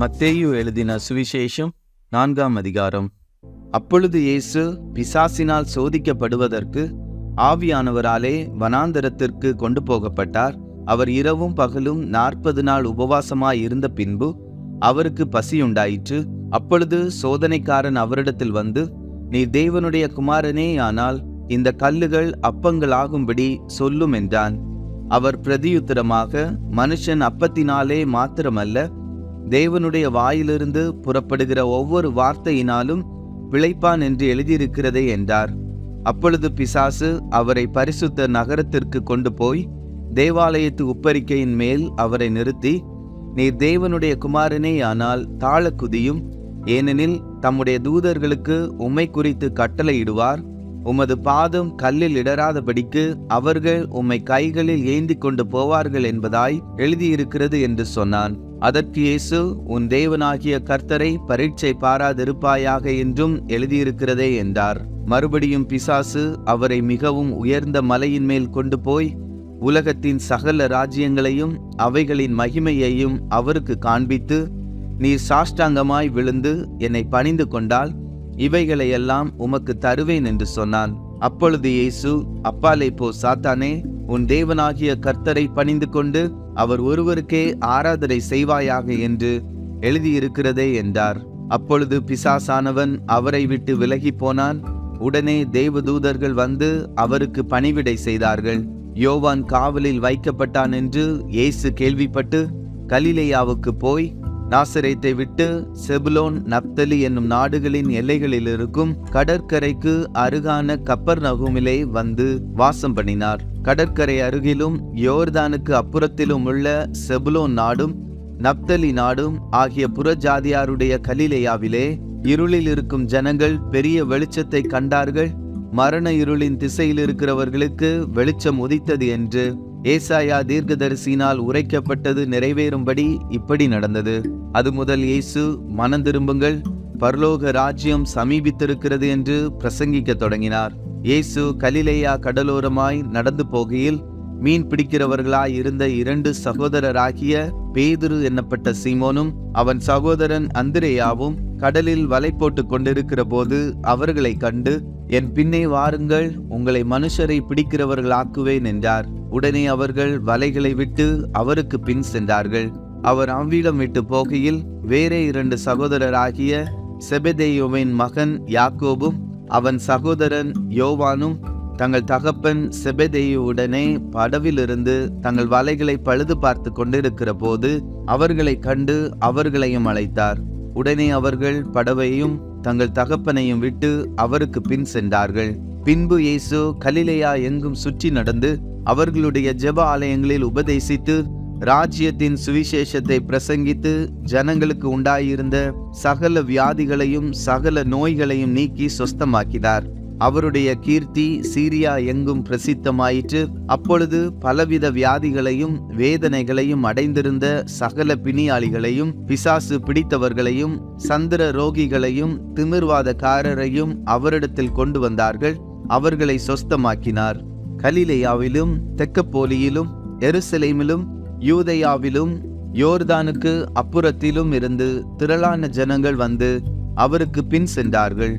மத்தேயு எழுதின சுவிசேஷம் 4ஆம் அதிகாரம். அப்பொழுது இயேசு பிசாசினால் சோதிக்கப்படுவதற்கு ஆவியானவராலே வனாந்தரத்திற்கு கொண்டு போகப்பட்டார். அவர் இரவும் பகலும் 40 நாள் உபவாசமாய் இருந்த பின்பு அவருக்கு பசியுண்டாயிற்று. அப்பொழுது சோதனைக்காரன் அவரிடத்தில் வந்து, நீர் தேவனுடைய குமாரனே ஆனால் இந்த கல்லுகள் அப்பங்களாகும்படி சொல்லும் என்றான். அவர் பிரதியுத்தரமாக, மனுஷன் அப்பத்தினாலே மாத்திரமல்ல, தேவனுடைய வாயிலிருந்து புறப்படுகிற ஒவ்வொரு வார்த்தையினாலும் பிழைப்பான் என்று எழுதியிருக்கிறதே என்றார். அப்பொழுது பிசாசு அவரை பரிசுத்த நகரத்திற்கு கொண்டு போய் தேவாலயத்து உப்பரிக்கையின் மேல் அவரை நிறுத்தி, நீர் தேவனுடைய குமாரனே ஆனால் தாழ குதியும், ஏனெனில் தம்முடைய தூதர்களுக்கு உம்மை குறித்து கட்டளையிடுவார். உமது பாதம் கல்லில் இடராதபடிக்கு அவர்கள் உம்மை கைகளில் ஏந்தி கொண்டு போவார்கள் என்பதாய் எழுதியிருக்கிறது என்று சொன்னான். அதற்கு இயேசு, உன் தேவனாகிய கர்த்தரை பரீட்சை பாராதிருப்பாயாக என்றும் எழுதியிருக்கிறதே என்றார். மறுபடியும் பிசாசு அவரை மிகவும் உயர்ந்த மலையின் மேல் கொண்டு போய் உலகத்தின் சகல ராஜ்யங்களையும் அவைகளின் மகிமையையும் அவருக்கு காண்பித்து, நீர் சாஷ்டாங்கமாய் விழுந்து என்னை பணிந்து கொண்டால் இவைகளையெல்லாம் உமக்கு தருவேன் என்று சொன்னான். அப்பொழுது இயேசு, அப்பாலே போ சாத்தானே, உன் தேவனாகிய கர்த்தரை பணிந்து கொண்டு அவர் ஒருவருக்கே ஆராதனை செய்வாயாக என்று எழுதியிருக்கிறதே என்றார். அப்பொழுது பிசாசானவன் அவரை விட்டு விலகி போனான். உடனே தேவதூதர்கள் வந்து அவருக்கு பணிவிடை செய்தார்கள். யோவான் காவலில் வைக்கப்பட்டான் என்று இயேசு கேள்விப்பட்டு கலிலேயாவுக்கு போய் நாசரேத்தை விட்டு செபுலோன் நப்தலி என்னும் நாடுகளின் எல்லைகளில் இருக்கும் கடற்கரைக்கு அருகான கப்பர்நகூமிலே வந்து வாசம் பண்ணினார். கடற்கரை அருகிலும் யோர்தானுக்கு அப்புறத்திலும் உள்ள செபுலோன் நாடும் நப்தலி நாடும் ஆகிய புறஜாதியாருடைய கலிலேயாவிலே இருளில் இருக்கும் ஜனங்கள் பெரிய வெளிச்சத்தை கண்டார்கள். மரண இருளின் திசையில் இருக்கிறவர்களுக்கு வெளிச்சம் உதித்தது என்று ஏசாயா தீர்க்கதரிசியினால் உரைக்கப்பட்டது நிறைவேறும்படி இப்படி நடந்தது. அது முதல் இயேசு, மனம் திரும்புங்கள், பரலோக ராஜ்யம் சமீபித்திருக்கிறது என்று பிரசங்கிக்க தொடங்கினார். இயேசு கலிலேயா கடலோரமாய் நடந்து போகையில் மீன் பிடிக்கிறவர்களாய் இருந்த 2 சகோதரராகிய பேதுரு என்னப்பட்ட சீமோனும் அவன் சகோதரன் அந்திரேயாவும் கடலில் வலை போட்டு கொண்டிருக்கிற போது அவர்களை கண்டு, என் பின்னே வாருங்கள், உங்களை மனுஷரை பிடிக்கிறவர்களாக்குவேன் என்றார். உடனே அவர்கள் வலைகளை விட்டு அவருக்கு பின் சென்றார்கள். அவர் அவ்விடம் விட்டு போகையில் வேறே 2 சகோதரராகிய செபெதேயுவின் மகன் யாக்கோபும் அவன் சகோதரன் யோவானும் தங்கள் தகப்பன் செபெதேயுவுடனே படவிலிருந்து தங்கள் வலைகளை பழுது பார்த்து கொண்டிருக்கிற போது அவர்களை கண்டு அவர்களையும் அழைத்தார். உடனே அவர்கள் படவையும் தங்கள் தகப்பனையும் விட்டு அவருக்கு பின் சென்றார்கள். பின்பு இயேசு கலிலேயா எங்கும் சுற்றி நடந்து அவர்களுடைய ஜெப ஆலயங்களில் உபதேசித்து ராஜ்யத்தின் சுவிசேஷத்தை பிரசங்கித்து ஜனங்களுக்கு உண்டாயிருந்த சகல வியாதிகளையும் சகல நோய்களையும் நீக்கி சொஸ்தமாக்கினார். அவருடைய கீர்த்தி சீரியா எங்கும் பிரசித்தமாயிற்று. அப்பொழுது பலவித வியாதிகளையும் வேதனைகளையும் அடைந்திருந்த சகல பிணியாளிகளையும் பிசாசு பிடித்தவர்களையும் சந்திர ரோகிகளையும் திமிர்வாதக்காரரையும் அவரிடத்தில் கொண்டு வந்தார்கள். அவர்களை சொஸ்தமாக்கினார். கலிலேயாவிலும் தெக்கப்போலியிலும் எருசலேமிலும் யூதேயாவிலும் யோர்தானுக்கு அப்புறத்திலும் இருந்து திரளான ஜனங்கள் வந்து அவருக்கு பின் சென்றார்கள்.